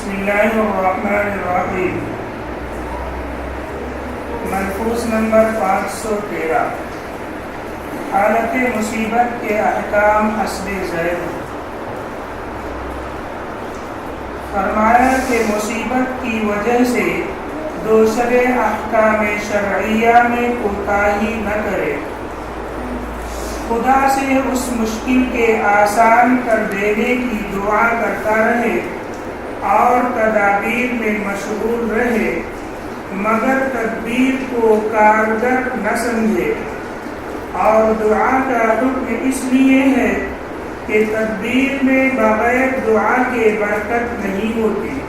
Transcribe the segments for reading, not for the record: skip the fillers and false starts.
بسم اللہ الرحمن الرحیم۔ ملفوظ نمبر 513، حالت مصیبت کے احکام حسب ذیل۔ فرمایا کہ مصیبت کی وجہ سے دوسرے احکام شرعیہ میں کوتاہی نہ کرے، خدا سے اس مشکل کے آسان کر دینے کی دعا کرتا رہے اور تدابیر میں مشغول رہے، مگر تدبیر کو کارگر نہ سمجھے۔ اور دعا کا حکم اس لیے ہے کہ تدبیر میں بغیر دعا کے برکت نہیں ہوتی۔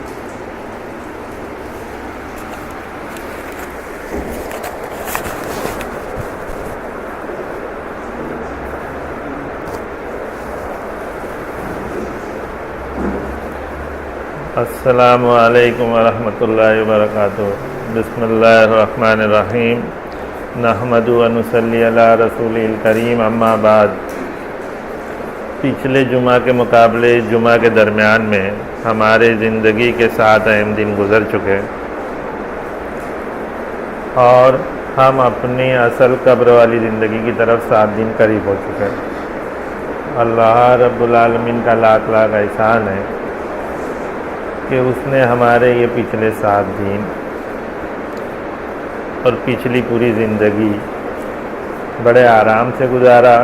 السلام علیکم ورحمۃ اللہ وبرکاتہ۔ بسم اللہ الرحمن الرحیم، نحمد و نصلی علی رسول الکریم، اما بعد۔ پچھلے جمعہ کے مقابلے جمعہ کے درمیان میں ہمارے زندگی کے 7 اہم دن گزر چکے اور ہم اپنی اصل قبر والی زندگی کی طرف 7 دن قریب ہو چکے۔ اللہ رب العالمین کا لاکھ لاکھ احسان ہے کہ اس نے ہمارے یہ پچھلے 7 دن اور پچھلی پوری زندگی بڑے آرام سے گزارا۔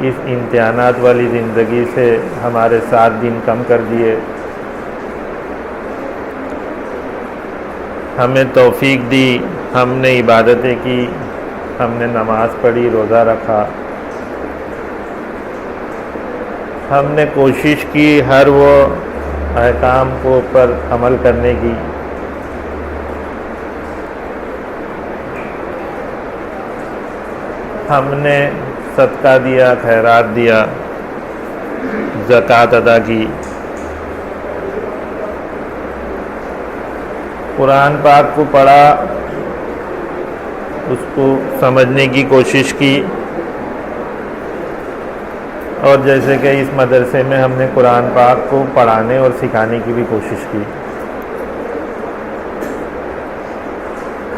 اس امتحانات والی زندگی سے ہمارے 7 دن کم کر دیے، ہمیں توفیق دی، ہم نے عبادتیں کی، ہم نے نماز پڑھی، روزہ رکھا، ہم نے کوشش کی ہر وہ احکام کو پر عمل کرنے کی۔ ہم نے صدقہ دیا، خیرات دیا، زکوٰۃ ادا کی، قرآن پاک کو پڑھا، اس کو سمجھنے کی کوشش کی، اور جیسے کہ اس مدرسے میں ہم نے قرآن پاک کو پڑھانے اور سکھانے کی بھی کوشش کی۔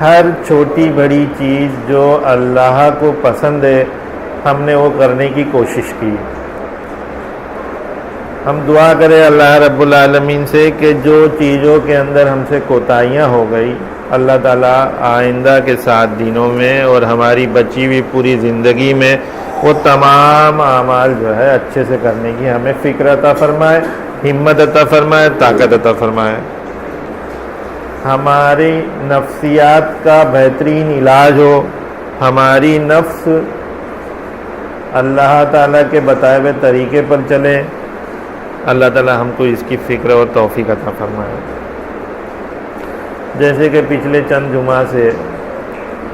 ہر چھوٹی بڑی چیز جو اللہ کو پسند ہے ہم نے وہ کرنے کی کوشش کی۔ ہم دعا کریں اللہ رب العالمین سے کہ جو چیزوں کے اندر ہم سے کوتاہیاں ہو گئی، اللہ تعالیٰ آئندہ کے 7 دنوں میں اور ہماری بچی ہوئی پوری زندگی میں وہ تمام اعمال جو ہے اچھے سے کرنے کی ہمیں فکر عطا فرمائے، ہمت عطا فرمائے، طاقت عطا فرمائے۔ ہماری نفسیات کا بہترین علاج ہو، ہماری نفس اللہ تعالیٰ کے بتائے ہوئے طریقے پر چلے، اللہ تعالیٰ ہم کو اس کی فکر اور توفیق عطا فرمائے۔ جیسے کہ پچھلے چند جمعہ سے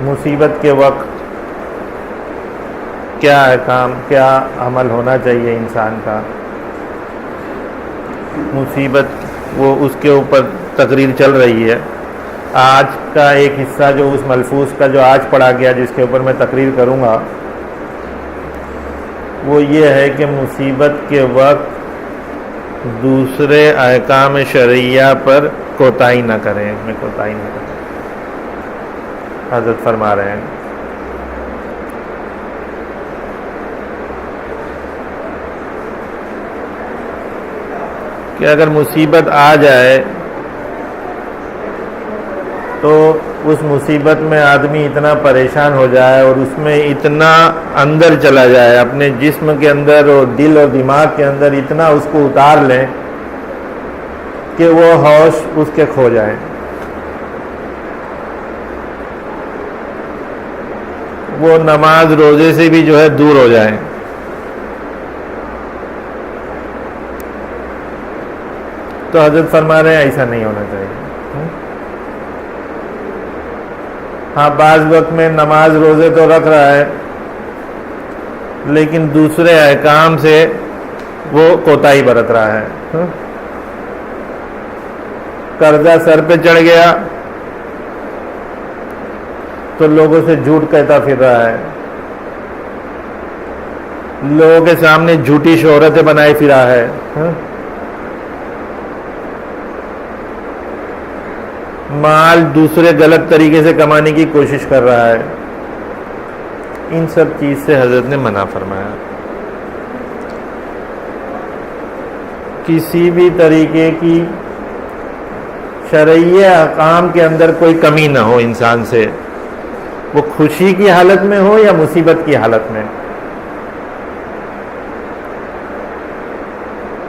مصیبت کے وقت کیا احکام، کیا عمل ہونا چاہیے انسان کا، مصیبت وہ اس کے اوپر تقریر چل رہی ہے۔ آج کا ایک حصہ جو اس ملفوظ کا جو آج پڑھا گیا جس کے اوپر میں تقریر کروں گا وہ یہ ہے کہ مصیبت کے وقت دوسرے احکام شرعیہ پر کوتاہی نہ کریں، میں کوتاہی نہ کریں۔ حضرت فرما رہے ہیں کہ اگر مصیبت آ جائے تو اس مصیبت میں آدمی اتنا پریشان ہو جائے اور اس میں اتنا اندر چلا جائے، اپنے جسم کے اندر اور دل اور دماغ کے اندر اتنا اس کو اتار لیں کہ وہ ہوش اس کے کھو جائیں۔ وہ نماز روزے سے بھی جو ہے دور ہو جائیں۔ تو حضرت فرما رہے ہیں ایسا نہیں ہونا چاہیے۔ ہاں بعض وقت میں نماز روزے تو رکھ رہا ہے لیکن دوسرے احکام سے وہ کوتاہی برت رہا ہے۔ قرضہ سر پہ چڑھ گیا تو لوگوں سے جھوٹ کہتا پھر رہا ہے، لوگوں کے سامنے جھوٹی شہرتیں بنائے پھرا ہے، مال دوسرے غلط طریقے سے کمانے کی کوشش کر رہا ہے، ان سب چیز سے حضرت نے منع فرمایا. کسی بھی طریقے کی شرعی احکام کے اندر کوئی کمی نہ ہو انسان سے، وہ خوشی کی حالت میں ہو یا مصیبت کی حالت میں،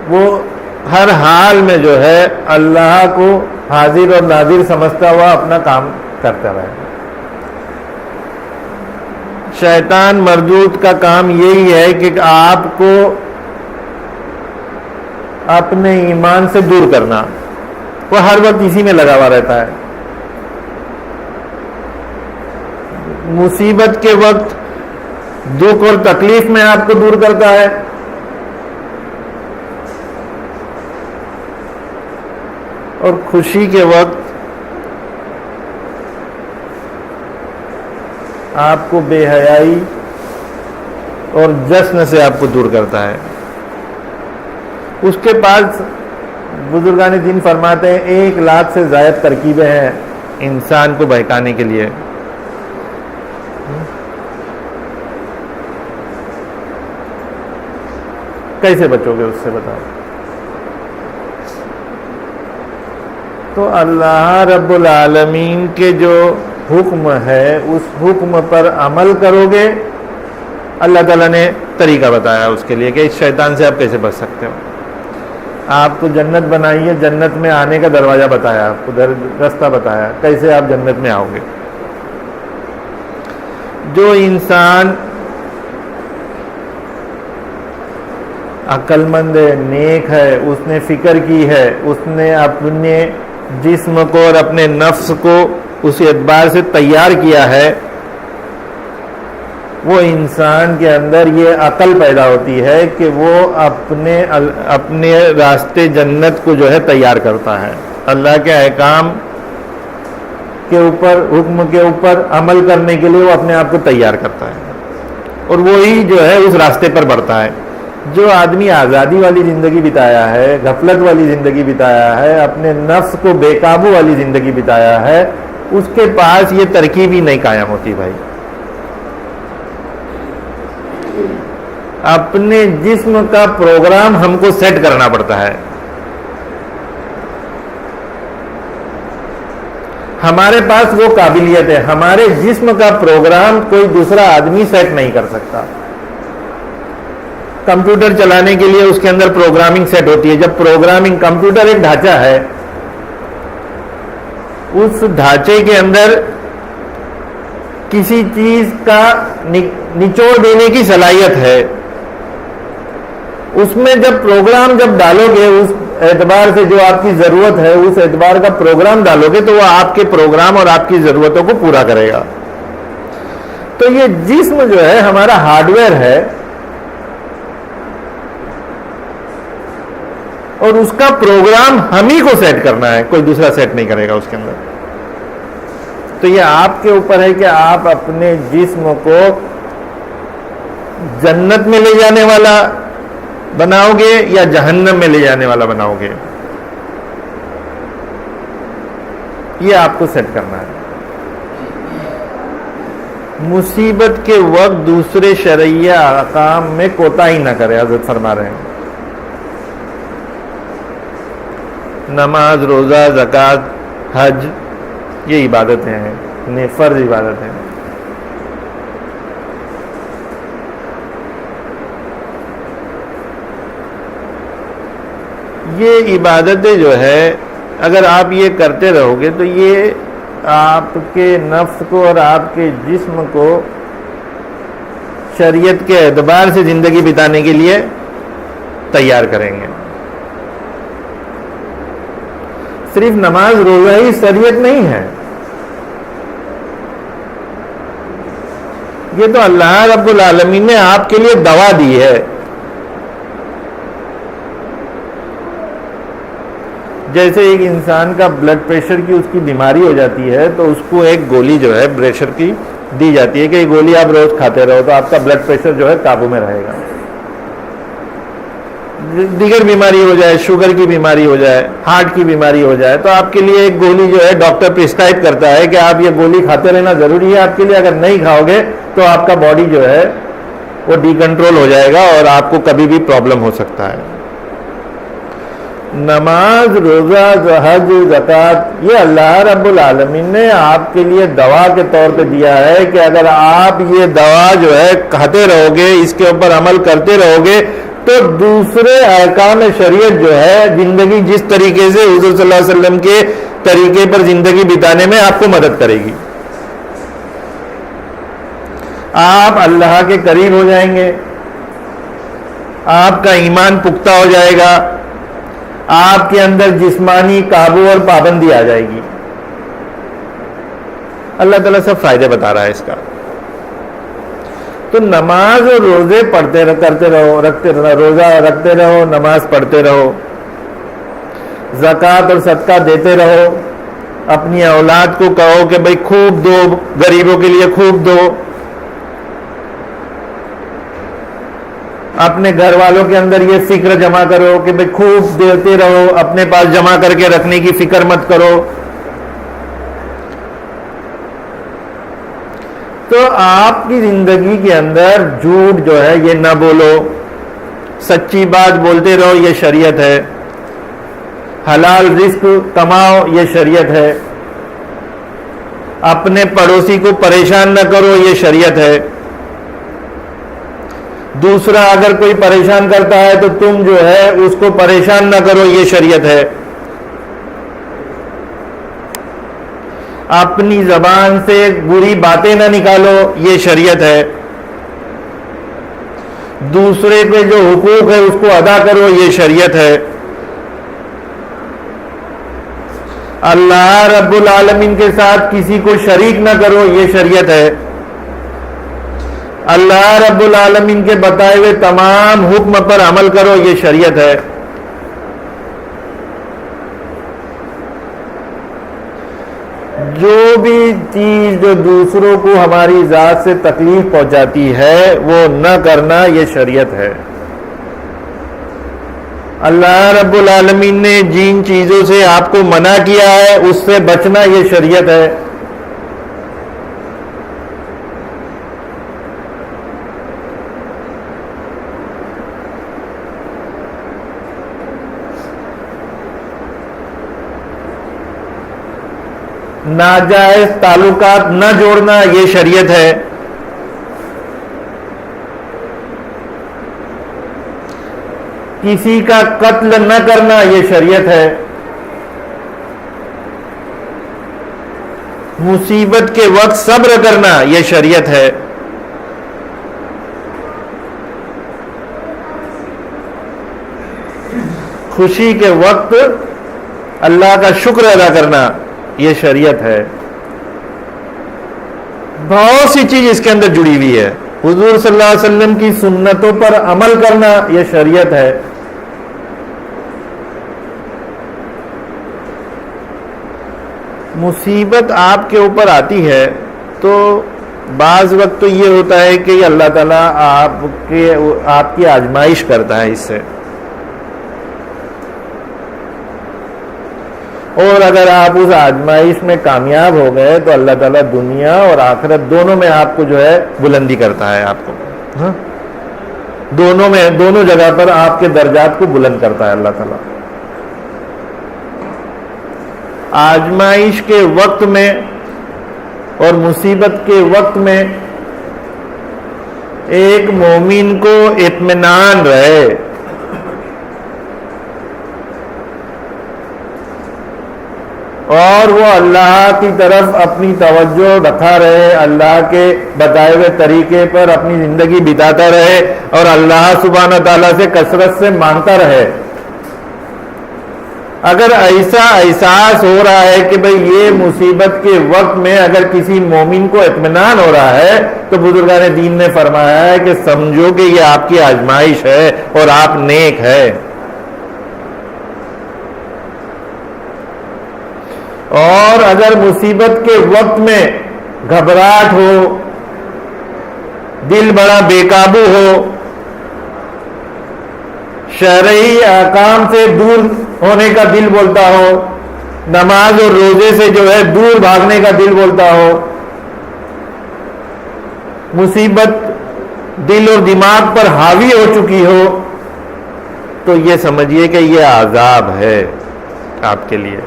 وہ ہر حال میں جو ہے اللہ کو حاضر اور ناظر سمجھتا ہوا اپنا کام کرتا رہے. شیطان مردود کا کام یہی ہے کہ آپ کو اپنے ایمان سے دور کرنا، وہ ہر وقت اسی میں لگا ہوا رہتا ہے. مصیبت کے وقت دکھ اور تکلیف میں آپ کو دور کرتا ہے، اور خوشی کے وقت آپ کو بے حیائی اور جشن سے آپ کو دور کرتا ہے. اس کے پاس بزرگان دین فرماتے ہیں 1,00,000 سے زائد ترکیبیں ہیں انسان کو بہکانے کے لیے. کیسے بچو گے اس سے بتاؤ؟ تو اللہ رب العالمین کے جو حکم ہے اس حکم پر عمل کرو گے. اللہ تعالیٰ نے طریقہ بتایا اس کے لیے کہ اس شیطان سے آپ کیسے بچ سکتے ہو. آپ کو جنت بنائی ہے، جنت میں آنے کا دروازہ بتایا، آپ کو رستہ بتایا کیسے آپ جنت میں آؤ گے. جو انسان عقل مند ہے، نیک ہے، اس نے فکر کی ہے، اس نے اپنے جسم کو اور اپنے نفس کو اس اعتبار سے تیار کیا ہے، وہ انسان کے اندر یہ عقل پیدا ہوتی ہے کہ وہ اپنے راستے جنت کو جو ہے تیار کرتا ہے. اللہ کے احکام کے اوپر، حکم کے اوپر عمل کرنے کے لیے وہ اپنے آپ کو تیار کرتا ہے، اور وہی جو ہے اس راستے پر بڑھتا ہے. جو آدمی آزادی والی زندگی بتایا ہے، غفلت والی زندگی بتایا ہے، اپنے نفس کو بے قابو والی زندگی بتایا ہے، اس کے پاس یہ ترکیب ہی نہیں قائم ہوتی. بھائی اپنے جسم کا پروگرام ہم کو سیٹ کرنا پڑتا ہے. ہمارے پاس وہ قابلیت ہے، ہمارے جسم کا پروگرام کوئی دوسرا آدمی سیٹ نہیں کر سکتا. کمپیوٹر چلانے کے لیے اس کے اندر پروگرامنگ سیٹ ہوتی ہے. جب پروگرامنگ، کمپیوٹر ایک ڈھانچہ ہے، اس ڈھانچے کے اندر کسی چیز کا نچوڑ دینے کی صلاحیت ہے. اس میں جب پروگرام جب ڈالو گے، اس اعتبار سے جو آپ کی ضرورت ہے اس اعتبار کا پروگرام ڈالو گے، تو وہ آپ کے پروگرام اور آپ کی ضرورتوں کو پورا کرے گا. تو یہ جسم جو ہے ہمارا ہارڈ ویئر ہے، اور اس کا پروگرام ہم ہی کو سیٹ کرنا ہے، کوئی دوسرا سیٹ نہیں کرے گا اس کے اندر. تو یہ آپ کے اوپر ہے کہ آپ اپنے جسم کو جنت میں لے جانے والا بناؤ گے یا جہنم میں لے جانے والا بناؤ گے. یہ آپ کو سیٹ کرنا ہے. مصیبت کے وقت دوسرے شرعی احکام میں کوتاہی نہ کرے. حضرت فرما رہے ہیں نماز، روزہ، زکوٰۃ، حج یہ عبادتیں ہیں، فرض عبادتیں ہیں. یہ عبادتیں جو ہے اگر آپ یہ کرتے رہو گے تو یہ آپ کے نفس کو اور آپ کے جسم کو شریعت کے اعتبار سے زندگی بتانے کے لیے تیار کریں گے. صرف نماز روزہ ہی شریعت نہیں ہے، یہ تو اللہ رب العالمین نے آپ کے لیے دوا دی ہے. جیسے ایک انسان کا بلڈ پریشر کی اس کی بیماری ہو جاتی ہے تو اس کو ایک گولی جو ہے پریشر کی دی جاتی ہے کہ یہ گولی آپ روز کھاتے رہو تو آپ کا بلڈ پریشر جو ہے قابو میں رہے گا. دیگر بیماری ہو جائے، شوگر کی بیماری ہو جائے، ہارٹ کی بیماری ہو جائے، تو آپ کے لیے ایک گولی جو ہے ڈاکٹر پرسکرائب کرتا ہے کہ آپ یہ گولی کھاتے رہنا ضروری ہے آپ کے لیے، اگر نہیں کھاؤ گے تو آپ کا باڈی جو ہے وہ ڈی کنٹرول ہو جائے گا اور آپ کو کبھی بھی پرابلم ہو سکتا ہے۔ نماز، روزہ، حج، زکوٰۃ، یہ اللہ رب العالمین نے آپ کے لیے دوا کے طور پہ دیا ہے کہ اگر آپ یہ دوا جو ہے کھاتے رہو گے، اس کے اوپر عمل کرتے رہو گے، تو دوسرے احکام شریعت جو ہے زندگی جس طریقے سے حضور صلی اللہ علیہ وسلم کے طریقے پر زندگی بتانے میں آپ کو مدد کرے گی۔ آپ اللہ کے قریب ہو جائیں گے، آپ کا ایمان پختہ ہو جائے گا، آپ کے اندر جسمانی قابو اور پابندی آ جائے گی۔ اللہ تعالیٰ سب فائدے بتا رہا ہے اس کا۔ تو نماز اور روزے کرتے رہو، روزہ رکھتے رہو، نماز پڑھتے رہو، زکوٰۃ اور صدقہ دیتے رہو، اپنی اولاد کو کہو کہ بھائی خوب دو، غریبوں کے لیے خوب دو، اپنے گھر والوں کے اندر یہ فکر جمع کرو کہ بھائی خوب دیتے رہو، اپنے پاس جمع کر کے رکھنے کی فکر مت کرو۔ تو آپ کی زندگی کے اندر جھوٹ جو ہے یہ نہ بولو، سچی بات بولتے رہو، یہ شریعت ہے۔ حلال رزق کماؤ، یہ شریعت ہے۔ اپنے پڑوسی کو پریشان نہ کرو، یہ شریعت ہے۔ دوسرا اگر کوئی پریشان کرتا ہے تو تم جو ہے اس کو پریشان نہ کرو، یہ شریعت ہے۔ اپنی زبان سے بری باتیں نہ نکالو، یہ شریعت ہے۔ دوسرے کے جو حقوق ہے اس کو ادا کرو، یہ شریعت ہے۔ اللہ رب العالمین کے ساتھ کسی کو شریک نہ کرو، یہ شریعت ہے۔ اللہ رب العالمین کے بتائے ہوئے تمام حکم پر عمل کرو، یہ شریعت ہے۔ جو بھی چیز جو دوسروں کو ہماری ذات سے تکلیف پہنچاتی ہے وہ نہ کرنا، یہ شریعت ہے۔ اللہ رب العالمین نے جن چیزوں سے آپ کو منع کیا ہے اس سے بچنا، یہ شریعت ہے۔ ناجائز تعلقات نہ جوڑنا، یہ شریعت ہے۔ کسی کا قتل نہ کرنا، یہ شریعت ہے۔ مصیبت کے وقت صبر کرنا، یہ شریعت ہے۔ خوشی کے وقت اللہ کا شکر ادا کرنا، یہ شریعت ہے۔ بہت سی چیز اس کے اندر جڑی ہوئی ہے۔ حضور صلی اللہ علیہ وسلم کی سنتوں پر عمل کرنا، یہ شریعت ہے۔ مصیبت آپ کے اوپر آتی ہے تو بعض وقت تو یہ ہوتا ہے کہ یہ اللہ تعالیٰ آپ کی آزمائش کرتا ہے اس سے، اور اگر آپ اس آزمائش میں کامیاب ہو گئے تو اللہ تعالیٰ دنیا اور آخرت دونوں میں آپ کو جو ہے بلندی کرتا ہے، آپ کو دونوں جگہ پر آپ کے درجات کو بلند کرتا ہے اللہ تعالیٰ۔ آزمائش کے وقت میں اور مصیبت کے وقت میں ایک مومن کو اطمینان رہے، اور وہ اللہ کی طرف اپنی توجہ رکھا رہے، اللہ کے بتائے ہوئے طریقے پر اپنی زندگی بتاتا رہے، اور اللہ سبحانہ تعالیٰ سے کثرت سے مانگتا رہے۔ اگر ایسا احساس ہو رہا ہے کہ بھئی یہ مصیبت کے وقت میں اگر کسی مومن کو اطمینان ہو رہا ہے تو بزرگان دین نے فرمایا ہے کہ سمجھو کہ یہ آپ کی آزمائش ہے اور آپ نیک ہے۔ اور اگر مصیبت کے وقت میں گھبراہٹ ہو، دل بڑا بے قابو ہو، شرعی احکام سے دور ہونے کا دل بولتا ہو، نماز اور روزے سے جو ہے دور بھاگنے کا دل بولتا ہو، مصیبت دل اور دماغ پر حاوی ہو چکی ہو، تو یہ سمجھیے کہ یہ عذاب ہے آپ کے لیے،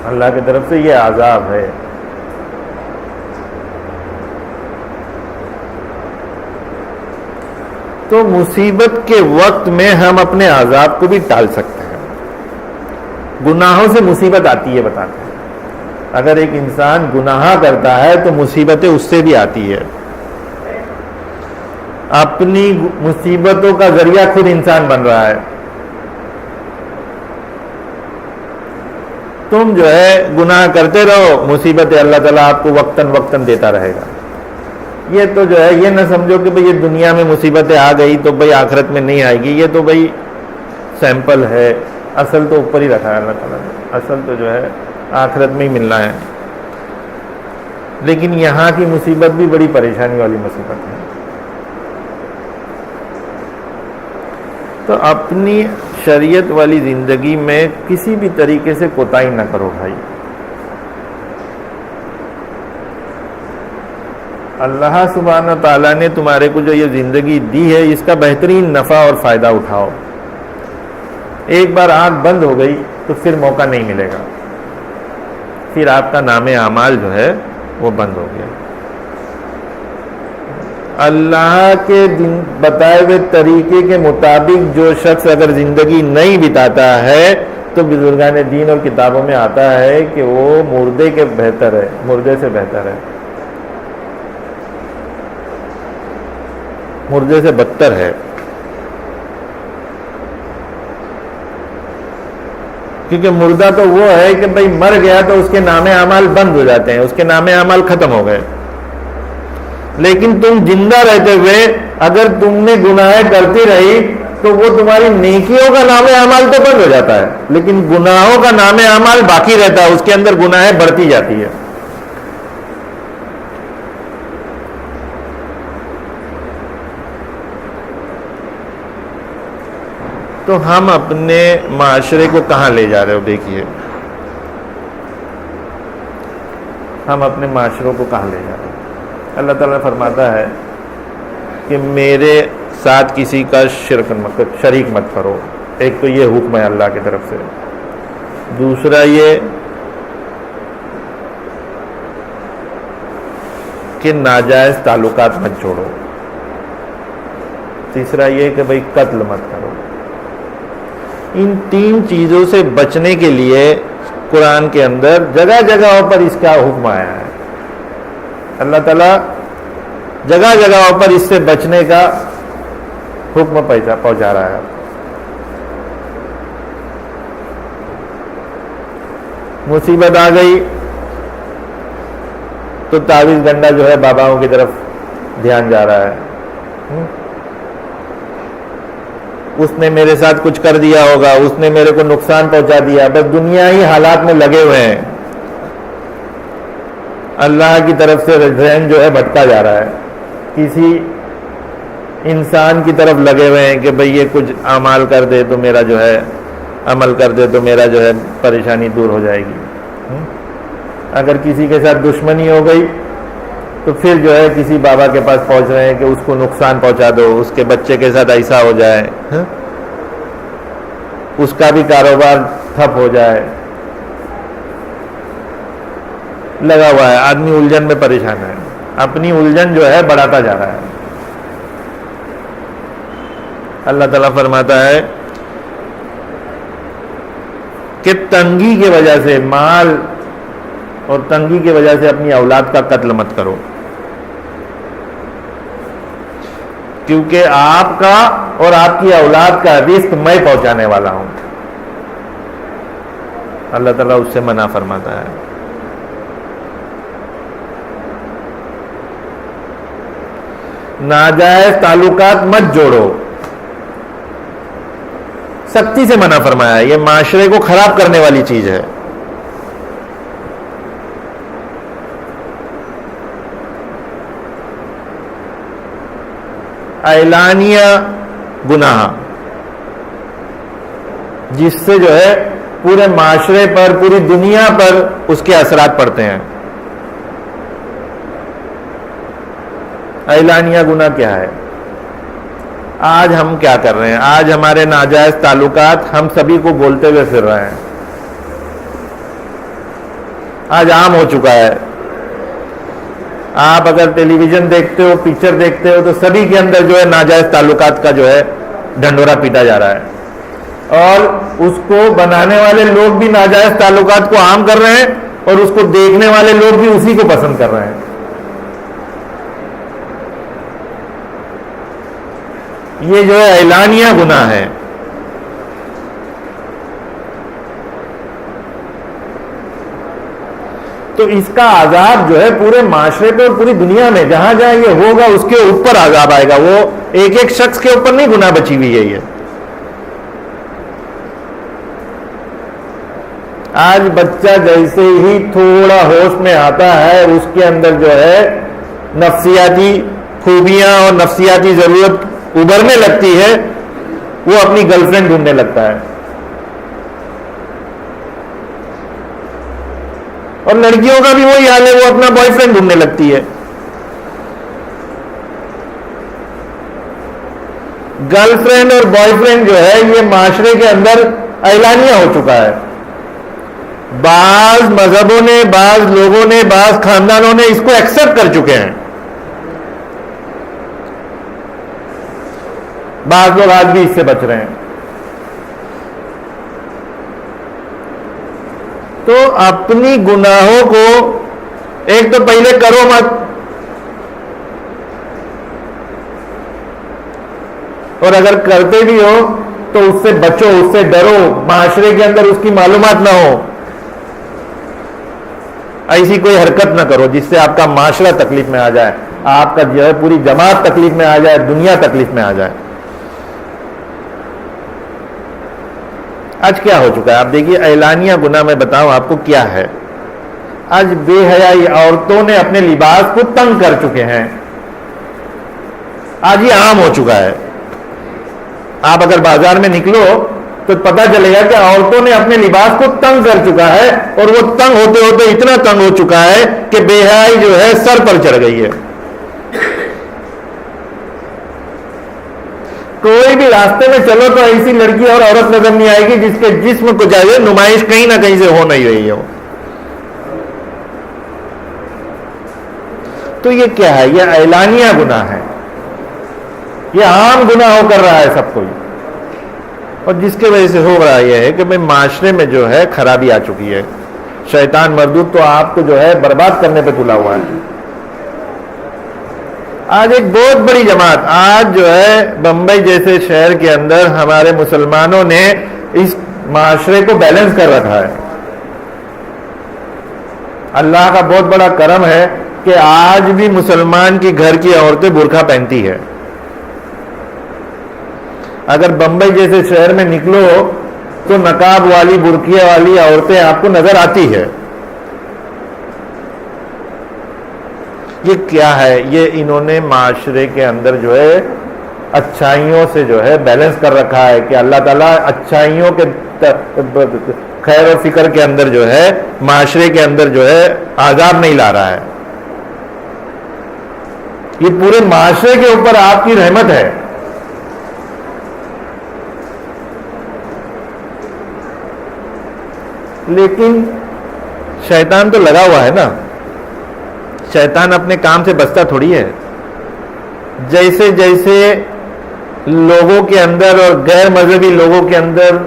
اللہ کی طرف سے یہ عذاب ہے۔ تو مصیبت کے وقت میں ہم اپنے عذاب کو بھی ٹال سکتے ہیں۔ گناہوں سے مصیبت آتی ہے، بتاتے ہیں، اگر ایک انسان گناہ کرتا ہے تو مصیبتیں اس سے بھی آتی ہے۔ اپنی مصیبتوں کا ذریعہ خود انسان بن رہا ہے۔ تم جو ہے گناہ کرتے رہو، مصیبتیں اللہ تعالیٰ آپ کو وقتاً وقتاً دیتا رہے گا۔ یہ تو جو ہے یہ نہ سمجھو کہ بھئی یہ دنیا میں مصیبتیں آ گئی تو بھئی آخرت میں نہیں آئے گی، یہ تو بھئی سیمپل ہے، اصل تو اوپر ہی رکھا ہے اللہ تعالیٰ نے، اصل تو جو ہے آخرت میں ہی ملنا ہے۔ لیکن یہاں کی مصیبت بھی بڑی پریشانی والی مصیبت ہے۔ تو اپنی شریعت والی زندگی میں کسی بھی طریقے سے کوتاہی نہ کرو بھائی۔ اللہ سبحانہ تعالیٰ نے تمہارے کو جو یہ زندگی دی ہے، اس کا بہترین نفع اور فائدہ اٹھاؤ۔ ایک بار آنکھ بند ہو گئی تو پھر موقع نہیں ملے گا، پھر آپ کا نام اعمال جو ہے وہ بند ہو گیا۔ اللہ کے بتائے ہوئے طریقے کے مطابق جو شخص اگر زندگی نہیں بتاتا ہے تو بزرگان دین اور کتابوں میں آتا ہے کہ وہ مردے کے بہتر ہے، مردے سے بہتر ہے، مردے سے بدتر ہے۔ کیونکہ مردہ تو وہ ہے کہ بھئی مر گیا تو اس کے نام اعمال بند ہو جاتے ہیں، اس کے نام اعمال ختم ہو گئے۔ لیکن تم زندہ رہتے ہوئے اگر تم نے گناہ کرتی رہی تو وہ تمہاری نیکیوں کا نام اعمال تو بند ہو جاتا ہے، لیکن گناہوں کا نام اعمال باقی رہتا ہے، اس کے اندر گناہیں بڑھتی جاتی ہے۔ تو ہم اپنے معاشرے کو کہاں لے جا رہے ہو؟ دیکھیے ہم اپنے معاشروں کو کہاں لے جا رہے ہیں۔ اللہ تعالیٰ فرماتا ہے کہ میرے ساتھ کسی کا شریک مت کرو۔ ایک تو یہ حکم ہے اللہ کی طرف سے، دوسرا یہ کہ ناجائز تعلقات مت جوڑو، تیسرا یہ کہ بھئی قتل مت کرو۔ ان تین چیزوں سے بچنے کے لیے قرآن کے اندر جگہ جگہوں پر اس کا حکم آیا ہے۔ اللہ تعالیٰ جگہ جگہوں پر اس سے بچنے کا حکم پہنچا رہا ہے۔ مصیبت آ گئی تو تعویذ گنڈا جو ہے باباؤں کی طرف دھیان جا رہا ہے، اس نے میرے ساتھ کچھ کر دیا ہوگا، اس نے میرے کو نقصان پہنچا دیا، بس دنیا ہی حالات میں لگے ہوئے ہیں۔ اللہ کی طرف سے ذہن جو ہے بھٹکا جا رہا ہے، کسی انسان کی طرف لگے ہوئے ہیں کہ بھئی یہ کچھ اعمال کر دے تو میرا جو ہے عمل کر دے تو میرا جو ہے پریشانی دور ہو جائے گی۔ اگر کسی کے ساتھ دشمنی ہو گئی تو پھر جو ہے کسی بابا کے پاس پہنچ رہے ہیں کہ اس کو نقصان پہنچا دو، اس کے بچے کے ساتھ ایسا ہو جائے، اس کا بھی کاروبار ٹھپ ہو جائے، لگا ہوا ہے، آدمی الجھن میں پریشان ہے، اپنی الجھن جو ہے بڑھاتا جا رہا ہے۔ اللہ تعالیٰ فرماتا ہے کہ تنگی کی وجہ سے، مال اور تنگی کی وجہ سے اپنی اولاد کا قتل مت کرو، کیونکہ آپ کا اور آپ کی اولاد کا رزق میں پہنچانے والا ہوں۔ اللہ تعالیٰ اس سے منع فرماتا ہے۔ ناجائز تعلقات مت جوڑو، سختی سے منع فرمایا ہے، یہ معاشرے کو خراب کرنے والی چیز ہے۔ اعلانیہ گناہ، جس سے جو ہے پورے معاشرے پر، پوری دنیا پر اس کے اثرات پڑتے ہیں۔ اعلانیہ گناہ کیا ہے؟ آج ہم کیا کر رہے ہیں؟ آج ہمارے ناجائز تعلقات ہم سبھی کو بولتے ہوئے پھر رہے ہیں، آج عام ہو چکا ہے۔ آپ اگر ٹیلی ویژن دیکھتے ہو، پکچر دیکھتے ہو، تو سبھی کے اندر جو ہے ناجائز تعلقات کا جو ہے ڈھنڈورا پیٹا جا رہا ہے، اور اس کو بنانے والے لوگ بھی ناجائز تعلقات کو عام کر رہے ہیں، اور اس کو دیکھنے والے لوگ بھی اسی کو پسند کر رہے ہیں۔ یہ جو ہے اعلانیہ گناہ ہے۔ تو اس کا عذاب جو ہے پورے معاشرے پہ اور پوری دنیا میں جہاں جہاں یہ ہوگا اس کے اوپر عذاب آئے گا، وہ ایک ایک شخص کے اوپر نہیں گناہ بچی ہوئی ہے۔ یہ آج بچہ جیسے ہی تھوڑا ہوش میں آتا ہے، اس کے اندر جو ہے نفسیاتی خوبیاں اور نفسیاتی ضرورت ابھرنے لگتی ہے، وہ اپنی گرل فرینڈ ڈھونڈنے لگتا ہے۔ اور لڑکیوں کا بھی وہی حال ہے، وہ اپنا بوائے فرینڈ ڈھونڈنے لگتی ہے۔ گرل فرینڈ اور بوائے فرینڈ جو ہے یہ معاشرے کے اندر اعلانیہ ہو چکا ہے۔ بعض مذہبوں نے، بعض لوگوں نے، بعض خاندانوں نے اس کو ایکسپٹ کر چکے ہیں، بعض لوگ آج بھی اس سے بچ رہے ہیں۔ تو اپنی گناہوں کو ایک تو پہلے کرو مت، اور اگر کرتے بھی ہو تو اس سے بچو، اس سے ڈرو، معاشرے کے اندر اس کی معلومات نہ ہو، ایسی کوئی حرکت نہ کرو جس سے آپ کا معاشرہ تکلیف میں آ جائے، آپ کا جو ہے پوری جماعت تکلیف میں آ جائے، دنیا تکلیف میں آ جائے۔ آج کیا ہو چکا ہے آپ دیکھیے، اعلانیہ گناہ میں بتاؤں آپ کو کیا ہے۔ آج بے حیائی عورتوں نے اپنے لباس کو تنگ کر چکے ہیں، آج یہ عام ہو چکا ہے۔ آپ اگر بازار میں نکلو تو پتہ چلے گا کہ عورتوں نے اپنے لباس کو تنگ کر چکا ہے، اور وہ تنگ ہوتے ہوتے اتنا تنگ ہو چکا ہے کہ بے حیائی جو ہے سر پر چڑھ گئی ہے۔ کوئی بھی راستے میں چلو تو ایسی لڑکی اور عورت نظر نہیں آئے گی جس کے جسم کو چاہیے نمائش کہیں نہ کہیں سے ہو نہیں رہی ہو۔ تو یہ کیا ہے؟ یہ اعلانیہ گناہ ہے، یہ عام گناہ ہو کر رہا ہے سب کوئی، اور جس کے وجہ سے ہو رہا یہ ہے کہ میں معاشرے میں جو ہے خرابی آ چکی ہے۔ شیطان مردود تو آپ کو جو ہے برباد کرنے پہ تلا ہوا ہے۔ آج ایک بہت بڑی جماعت، آج جو ہے بمبئی جیسے شہر کے اندر ہمارے مسلمانوں نے اس معاشرے کو بیلنس کر رکھا ہے۔ اللہ کا بہت بڑا کرم ہے کہ آج بھی مسلمان کی گھر کی عورتیں برقع پہنتی ہے۔ اگر بمبئی جیسے شہر میں نکلو تو نقاب والی، برقعے والی عورتیں آپ کو نظر آتی ہے۔ یہ کیا ہے؟ یہ انہوں نے معاشرے کے اندر جو ہے اچھائیوں سے جو ہے بیلنس کر رکھا ہے کہ اللہ تعالیٰ اچھائیوں کے خیر و فکر کے اندر جو ہے معاشرے کے اندر جو ہے عذاب نہیں لا رہا ہے۔ یہ پورے معاشرے کے اوپر آپ کی رحمت ہے۔ لیکن شیطان تو لگا ہوا ہے نا، شیطان اپنے کام سے بچتا تھوڑی ہے۔ جیسے جیسے لوگوں کے اندر اور غیر مذہبی لوگوں کے اندر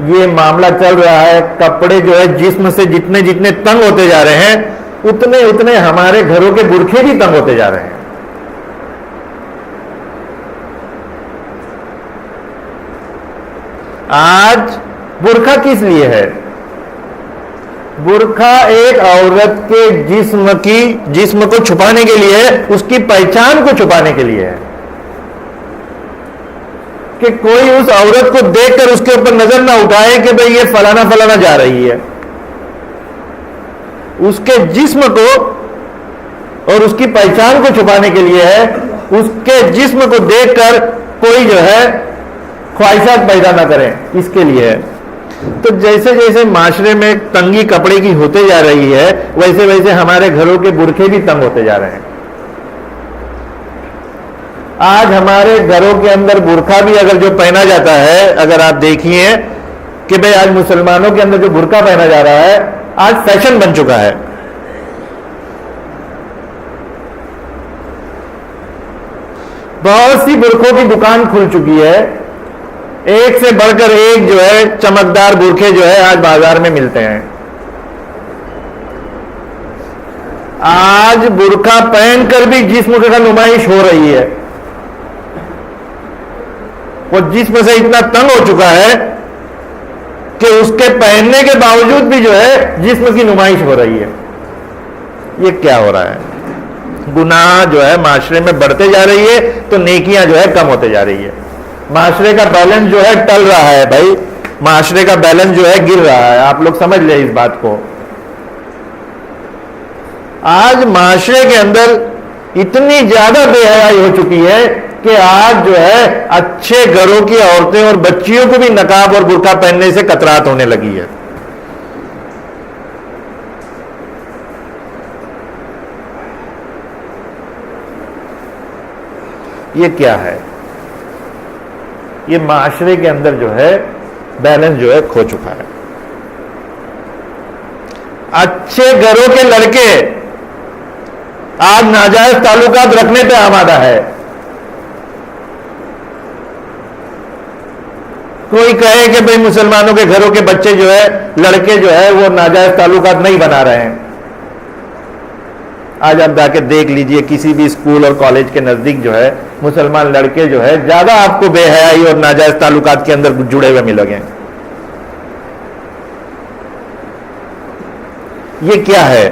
یہ معاملہ چل رہا ہے، کپڑے جو ہے جسم سے جتنے جتنے تنگ ہوتے جا رہے ہیں، اتنے اتنے ہمارے گھروں کے برقعے بھی تنگ ہوتے جا رہے ہیں۔ آج برقع کس لیے ہے؟ برقع ایک عورت کے جسم کو چھپانے کے لیے ہے، اس کی پہچان کو چھپانے کے لیے ہے کہ کوئی اس عورت کو دیکھ کر اس کے اوپر نظر نہ اٹھائے کہ بھئی یہ فلانا فلانا جا رہی ہے۔ اس کے جسم کو اور اس کی پہچان کو چھپانے کے لیے ہے، اس کے جسم کو دیکھ کر کوئی جو ہے خواہشات پیدا نہ کریں، اس کے لیے ہے۔ تو جیسے جیسے معاشرے میں تنگی کپڑے کی ہوتے جا رہی ہے، ویسے ویسے ہمارے گھروں کے برقعے بھی تنگ ہوتے جا رہے ہیں۔ آج ہمارے گھروں کے اندر برقعہ بھی اگر جو پہنا جاتا ہے، اگر آپ دیکھیے کہ بھئی آج مسلمانوں کے اندر جو برقعہ پہنا جا رہا ہے آج فیشن بن چکا ہے۔ بہت سی برقعوں کی دکان کھل چکی ہے، ایک سے بڑھ کر ایک جو ہے چمکدار برقعے جو ہے آج بازار میں ملتے ہیں۔ آج برقعہ پہن کر بھی جسم کا نمائش ہو رہی ہے، وہ جسم سے اتنا تنگ ہو چکا ہے کہ اس کے پہننے کے باوجود بھی جو ہے جسم کی نمائش ہو رہی ہے۔ یہ کیا ہو رہا ہے؟ گناہ جو ہے معاشرے میں بڑھتے جا رہی ہے تو نیکیاں جو ہے کم ہوتے جا رہی ہے۔ معاشرے کا بیلنس جو ہے ٹل رہا ہے بھائی، معاشرے کا بیلنس جو ہے گر رہا ہے، آپ لوگ سمجھ لیں اس بات کو۔ آج معاشرے کے اندر اتنی زیادہ بے حیائی ہو چکی ہے کہ آج جو ہے اچھے گھروں کی عورتیں اور بچیوں کو بھی نقاب اور برقعہ پہننے سے کترات ہونے لگی ہے۔ یہ کیا ہے؟ یہ معاشرے کے اندر جو ہے بیلنس جو ہے کھو چکا ہے۔ اچھے گھروں کے لڑکے آج ناجائز تعلقات رکھنے پہ آمادہ ہے۔ کوئی کہے کہ بھئی مسلمانوں کے گھروں کے بچے جو ہے لڑکے جو ہے وہ ناجائز تعلقات نہیں بنا رہے ہیں۔ آج آپ جا کے دیکھ لیجئے کسی بھی اسکول اور کالج کے نزدیک جو ہے مسلمان لڑکے جو ہے زیادہ آپ کو بے حیائی اور ناجائز تعلقات کے اندر جڑے ہوئے ملیں گے۔ یہ کیا ہے؟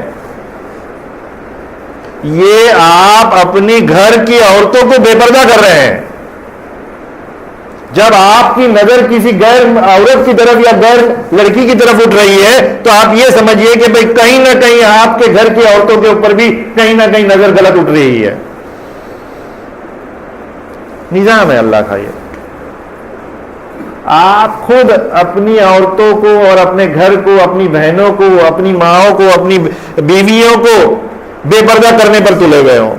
یہ آپ اپنی گھر کی عورتوں کو بے پردہ کر رہے ہیں۔ جب آپ کی نظر کسی غیر عورت کی طرف یا غیر لڑکی کی طرف اٹھ رہی ہے تو آپ یہ سمجھیے کہ بھئی کہیں نہ کہیں آپ کے گھر کی عورتوں کے اوپر بھی کہیں نہ کہیں نظر غلط اٹھ رہی ہے۔ نظام ہے اللہ کا یہ۔ آپ خود اپنی عورتوں کو اور اپنے گھر کو، اپنی بہنوں کو، اپنی ماؤں کو، اپنی بیویوں کو بے پردہ کرنے پر تلے ہوئے ہوں۔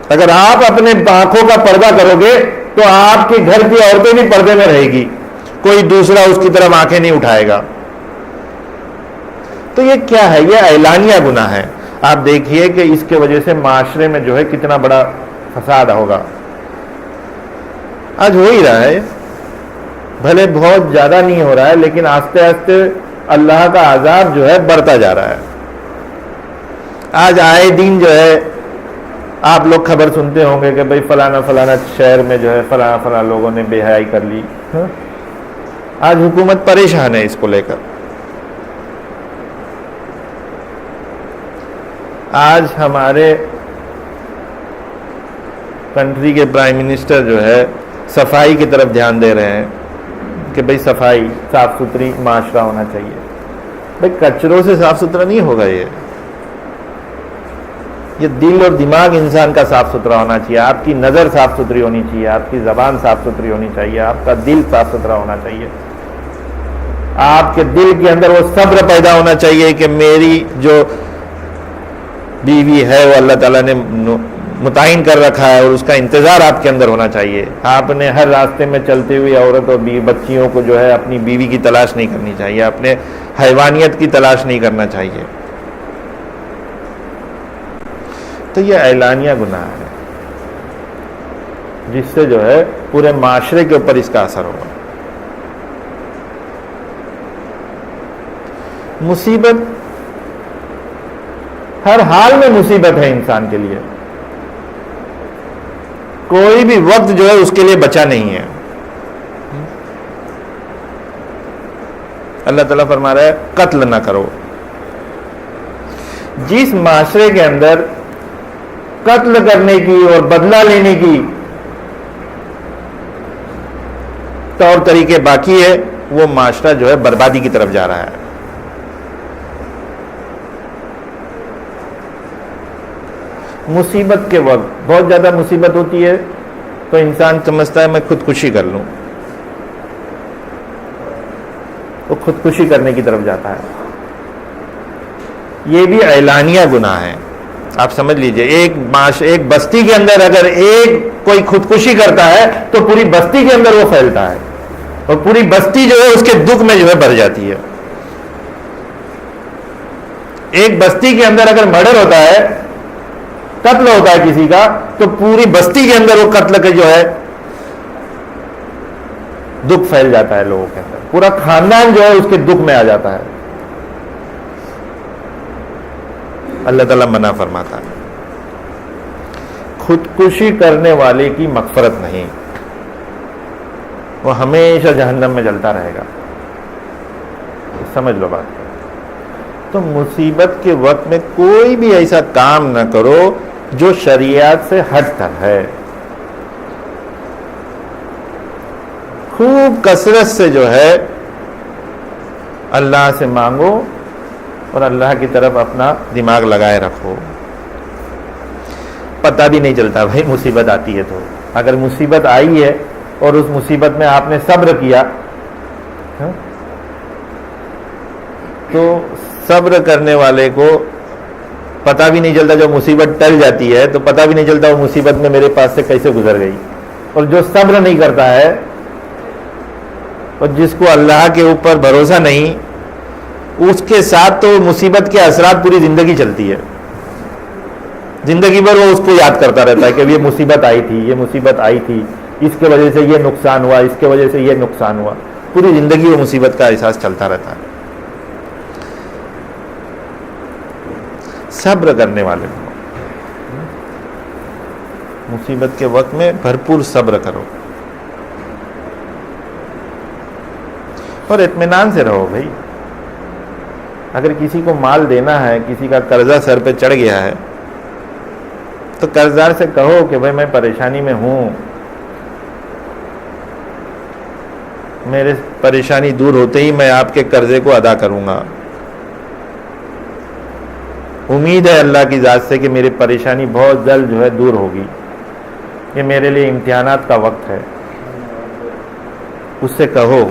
اگر آپ اپنے آنکھوں کا پردہ کرو گے تو آپ کے گھر کی عورتیں بھی پردے میں رہے گی، کوئی دوسرا اس کی طرف آنکھیں نہیں اٹھائے گا۔ تو یہ کیا ہے؟ یہ اعلانیہ گناہ ہے۔ آپ دیکھیے کہ اس کے وجہ سے معاشرے میں جو ہے کتنا بڑا فساد ہوگا۔ آج ہو ہی رہا ہے، بھلے بہت زیادہ نہیں ہو رہا ہے لیکن آہستہ آہستہ اللہ کا عذاب جو ہے بڑھتا جا رہا ہے۔ آج آئے دن جو ہے آپ لوگ خبر سنتے ہوں گے کہ بھئی فلانا فلانا شہر میں جو ہے فلانا فلانا لوگوں نے بے حیائی کر لی۔ آج حکومت پریشان ہے اس کو لے کر۔ آج ہمارے کنٹری کے پرائم منسٹر جو ہے صفائی کی طرف دھیان دے رہے ہیں کہ بھئی صفائی، صاف ستھری معاشرہ ہونا چاہیے۔ بھئی کچروں سے صاف ستھرا نہیں ہوگا، یہ دل اور دماغ انسان کا صاف ستھرا ہونا چاہیے، آپ کی نظر صاف ستھری ہونی چاہیے، آپ کی زبان صاف ستھری ہونی چاہیے، آپ کا دل صاف ستھرا ہونا چاہیے، آپ کے دل کے اندر وہ صبر پیدا ہونا چاہیے کہ میری جو بیوی ہے وہ اللہ تعالیٰ نے متعین کر رکھا ہے اور اس کا انتظار آپ کے اندر ہونا چاہیے۔ آپ نے ہر راستے میں چلتے ہوئے عورت اور بچیوں کو جو ہے اپنی بیوی کی تلاش نہیں کرنی چاہیے، اپنے حیوانیت کی تلاش نہیں کرنا چاہیے۔ تو یہ اعلانیہ گناہ ہے جس سے جو ہے پورے معاشرے کے اوپر اس کا اثر ہوگا۔ مصیبت ہر حال میں مصیبت ہے انسان کے لیے، کوئی بھی وقت جو ہے اس کے لیے بچا نہیں ہے۔ اللہ تعالیٰ فرما رہا ہے قتل نہ کرو۔ جس معاشرے کے اندر قتل کرنے کی اور بدلہ لینے کی طور طریقے باقی ہے وہ معاشرہ جو ہے بربادی کی طرف جا رہا ہے۔ مصیبت کے وقت بہت زیادہ مصیبت ہوتی ہے تو انسان سمجھتا ہے میں خودکشی کر لوں، وہ خودکشی کرنے کی طرف جاتا ہے. یہ بھی اعلانیہ گناہ ہے. آپ سمجھ لیجئے، ایک بستی کے اندر اگر کوئی خودکشی کرتا ہے تو پوری بستی کے اندر وہ پھیلتا ہے، اور پوری بستی جو ہے اس کے دکھ میں جو ہے بھر جاتی ہے. ایک بستی کے اندر اگر مرڈر ہوتا ہے، قتل ہوتا ہے کسی کا، تو پوری بستی کے اندر وہ قتل کے جو ہے دکھ پھیل جاتا ہے لوگوں کے اندر. پورا خاندان جو ہے اس کے دکھ میں آ جاتا ہے. اللہ تعالیٰ منع فرماتا ہے. خودکشی کرنے والے کی مغفرت نہیں، وہ ہمیشہ جہنم میں جلتا رہے گا. سمجھ لو بات. تو مصیبت کے وقت میں کوئی بھی ایسا کام نہ کرو جو شریعت سے ہٹ کر ہے. خوب کثرت سے جو ہے اللہ سے مانگو اور اللہ کی طرف اپنا دماغ لگائے رکھو. پتہ بھی نہیں چلتا بھائی مصیبت آتی ہے. تو اگر مصیبت آئی ہے اور اس مصیبت میں آپ نے صبر کیا تو صبر کرنے والے کو پتہ بھی نہیں چلتا. جب مصیبت ٹل جاتی ہے تو پتہ بھی نہیں چلتا وہ مصیبت میں میرے پاس سے کیسے گزر گئی. اور جو صبر نہیں کرتا ہے اور جس کو اللہ کے اوپر بھروسہ نہیں، اس کے ساتھ تو مصیبت کے اثرات پوری زندگی چلتی ہے. زندگی بھر وہ اس کو یاد کرتا رہتا ہے کہ یہ مصیبت آئی تھی، یہ مصیبت آئی تھی، اس کے وجہ سے یہ نقصان ہوا، اس کے وجہ سے یہ نقصان ہوا. پوری زندگی وہ مصیبت کا احساس چلتا رہتا ہے. صبر کرنے والے کو مصیبت کے وقت میں بھرپور صبر کرو اور اطمینان سے رہو. بھائی اگر کسی کو مال دینا ہے، کسی کا قرضہ سر پہ چڑھ گیا ہے، تو قرضدار سے کہو کہ بھائی میں پریشانی میں ہوں، میرے پریشانی دور ہوتے ہی میں آپ کے قرضے کو ادا کروں گا. امید ہے اللہ کی ذات سے کہ میری پریشانی بہت جلد جو ہے دور ہوگی. یہ میرے لیے امتحانات کا وقت ہے. اس سے کہو،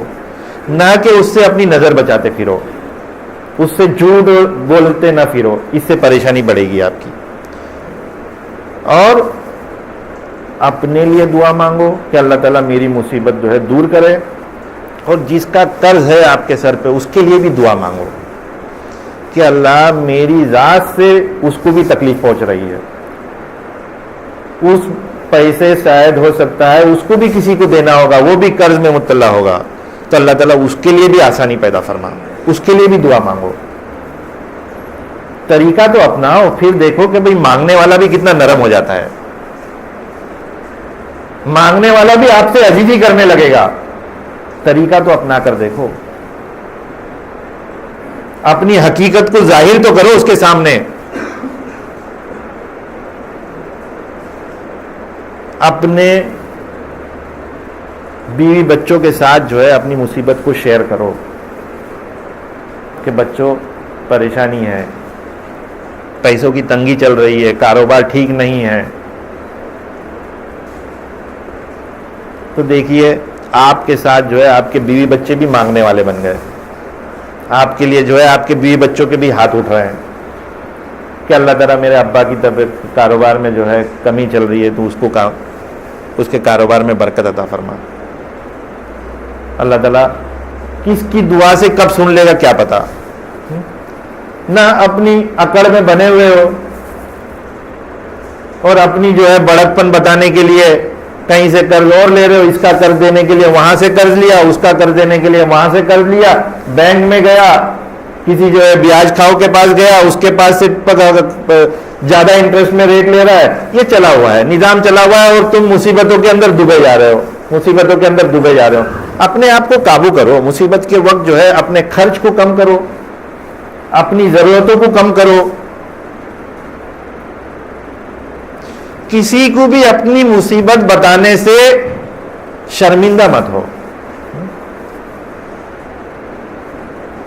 نہ کہ اس سے اپنی نظر بچاتے پھرو، اس سے جھوٹ بولتے نہ پھرو. اس سے پریشانی بڑھے گی آپ کی. اور اپنے لیے دعا مانگو کہ اللہ تعالیٰ میری مصیبت جو ہے دور کرے، اور جس کا قرض ہے آپ کے سر پہ اس کے لیے بھی دعا مانگو کہ اللہ میری ذات سے اس کو بھی تکلیف پہنچ رہی ہے، اس پیسے شاید ہو سکتا ہے اس کو بھی کسی کو دینا ہوگا، وہ بھی قرض میں مبتلا ہوگا، تو اللہ تعالیٰ اس کے لیے بھی آسانی پیدا فرما، اس کے لیے بھی دعا مانگو. طریقہ تو اپناؤ، پھر دیکھو کہ بھئی مانگنے والا بھی کتنا نرم ہو جاتا ہے. مانگنے والا بھی آپ سے عجیزی کرنے لگے گا. طریقہ تو اپنا کر دیکھو، اپنی حقیقت کو ظاہر تو کرو اس کے سامنے. اپنے بیوی بچوں کے ساتھ جو ہے اپنی مصیبت کو شیئر کرو کہ بچوں پریشانی ہے، پیسوں کی تنگی چل رہی ہے، کاروبار ٹھیک نہیں ہے. تو دیکھیے آپ کے ساتھ جو ہے آپ کے بیوی بچے بھی مانگنے والے بن گئے. آپ کے لیے جو ہے آپ کے بیوی بچوں کے بھی ہاتھ اٹھ رہے ہیں کہ اللہ تعالیٰ میرے ابا کی طبیعت کاروبار میں جو ہے کمی چل رہی ہے، تو اس کے کاروبار میں برکت عطا فرما. اللہ تعالیٰ کس کی دعا سے کب سن لے گا کیا پتا. نہ اپنی اکڑ میں بنے ہوئے ہو اور اپنی جو ہے بڑک پن بتانے کے لیے کہیں سے قرض اور لے رہے ہو، اس کا قرض دینے کے لیے وہاں سے قرض لیا، اس کا قرض دینے کے لیے وہاں سے قرض لیا، بینک میں گیا، کسی جو ہے بیاج کھاؤ کے پاس گیا، اس کے پاس سے زیادہ انٹرسٹ میں ریٹ لے رہا ہے. یہ چلا ہوا ہے، نظام چلا ہوا ہے، اور تم مصیبتوں کے اندر ڈوبے جا رہے ہو، مصیبتوں کے اندر ڈوبے جا رہے ہو. اپنے آپ کو قابو کرو. مصیبت کے وقت جو ہے اپنے خرچ کو کم کرو، اپنی ضرورتوں کو کم کرو. کسی کو بھی اپنی مصیبت بتانے سے شرمندہ مت ہو.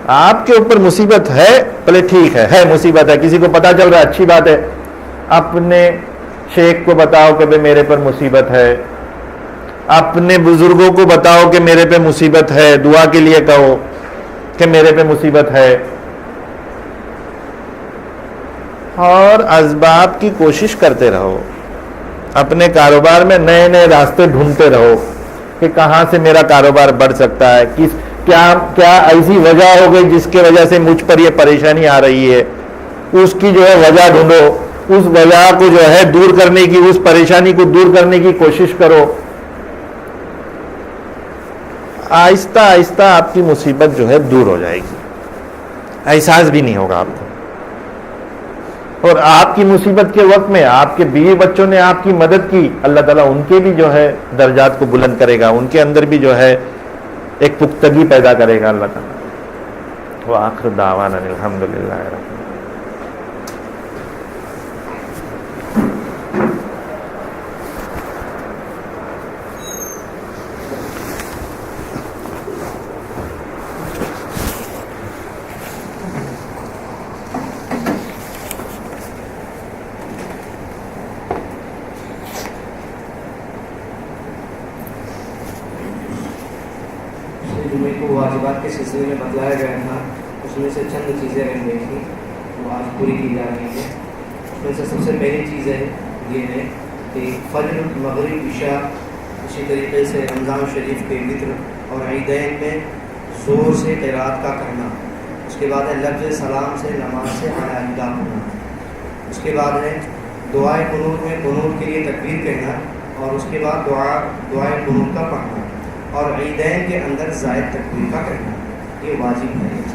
آپ کے اوپر مصیبت ہے، بھلے ٹھیک ہے مصیبت ہے، کسی کو پتا چل رہا ہے، اچھی بات ہے. اپنے شیخ کو بتاؤ کہ بھئی میرے پر مصیبت ہے، اپنے بزرگوں کو بتاؤ کہ میرے پہ مصیبت ہے، دعا کے لیے کہو. کہ میرے پہ مصیبت ہے، اور اسباب کی کوشش کرتے رہو، اپنے کاروبار میں نئے نئے راستے ڈھونڈتے رہو کہ کہاں سے میرا کاروبار بڑھ سکتا ہے، کیا ایسی وجہ ہو گئی جس کی وجہ سے مجھ پر یہ پریشانی آ رہی ہے، اس کی جو ہے وجہ ڈھونڈو، اس وجہ کو جو ہے دور کرنے کی، اس پریشانی کو دور کرنے کی کوشش کرو. آہستہ آہستہ آپ کی مصیبت جو ہے دور ہو جائے گی، احساس بھی نہیں ہوگا آپ کو. اور آپ کی مصیبت کے وقت میں آپ کے بیوی بچوں نے آپ کی مدد کی، اللہ تعالیٰ ان کے بھی جو ہے درجات کو بلند کرے گا، ان کے اندر بھی جو ہے ایک پختگی پیدا کرے گا اللہ تعالیٰ. وآخر دعوانا الحمدللہ رب العالمین. جمعے کو واجبات کے سلسلے میں بتلایا گیا تھا، اس میں سے چند چیزیں رہ گئی تھیں وہ آج پوری کی جا رہی ہیں. اس میں سے سب سے پہلی چیز ہے یہ ہے کہ فجر، مغرب، عشاء، اسی طریقے سے رمضان شریف کے وطر اور عیدین میں زور سے قرات کا کرنا. اس کے بعد ہے لفظ سلام سے نماز سے علیحدہ ہونا. اس کے بعد ہے دعائے قنوت میں قنوت کے لیے تکبیر کہنا، اور اس کے بعد دعائے قنوت کا پڑھنا، اور عیدین کے اندر زائد تکبیر کا کہنا. یہ واجب ہے.